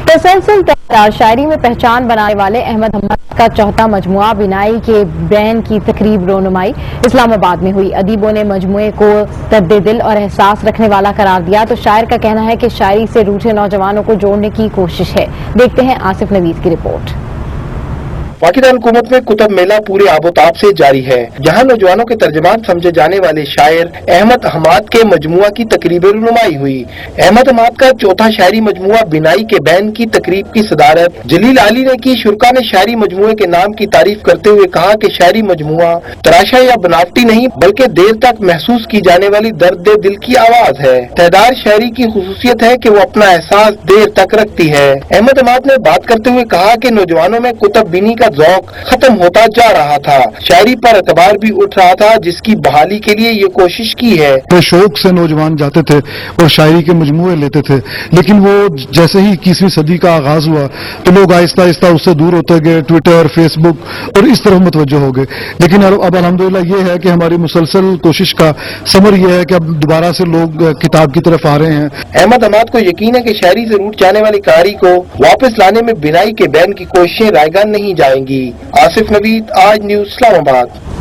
تسلسل شاعری میں پہچان بنانے والے احمد حماد کا چوتھا مجموعہ بینائی کے بین کی تقریب رونمائی اسلام آباد میں ہوئی۔ ادیبوں نے مجموعے کو درد دل اور احساس رکھنے والا قرار دیا تو شاعر کا کہنا ہے کہ شاعری سے روٹھے نوجوانوں کو جوڑنے کی کوشش ہے۔ دیکھتے ہیں آصف نوید کی رپورٹ۔ پاکستان حکومت میں کتب میلہ پورے آب و تاب سے جاری ہے، جہاں نوجوانوں کے ترجمان سمجھے جانے والے شاعر احمد حماد کے مجموعہ کی تقریب رونمائی ہوئی۔ احمد حماد کا چوتھا شاعری مجموعہ بینائی کے بین کی تقریب کی صدارت جلیل علی نے کی۔ شرکا نے شاعری مجموعے کے نام کی تعریف کرتے ہوئے کہا کہ شاعری مجموعہ تراشا یا بناوٹی نہیں بلکہ دیر تک محسوس کی جانے والی درد دل کی آواز ہے۔ تہدار شاعری کی خصوصیت ہے کہ وہ اپنا احساس دیر تک رکھتی ہے۔ احمد حماد نے بات کرتے ہوئے کہا کہ نوجوانوں میں کتب بینی کا ذوق ختم ہوتا جا رہا تھا، شاعری پر اعتبار بھی اٹھ رہا تھا، جس کی بحالی کے لیے یہ کوشش کی ہے۔ شوق سے نوجوان جاتے تھے اور شاعری کے مجموعے لیتے تھے، لیکن وہ جیسے ہی 21ویں صدی کا آغاز ہوا تو لوگ آہستہ آہستہ اس سے دور ہوتے گئے، ٹویٹر، فیس بک اور اس طرف متوجہ ہو گئے۔ لیکن اب الحمدللہ یہ ہے کہ ہماری مسلسل کوشش کا ثمر یہ ہے کہ اب دوبارہ سے لوگ کتاب کی طرف آ رہے ہیں۔ احمد حماد کو یقین ہے کہ شاعری سے روٹ جانے والی کہانی کو واپس لانے میں بینائی کے بین کی کوششیں رائیگان نہیں جائیں گی۔ آصف نوید، آج نیوز، اسلام آباد۔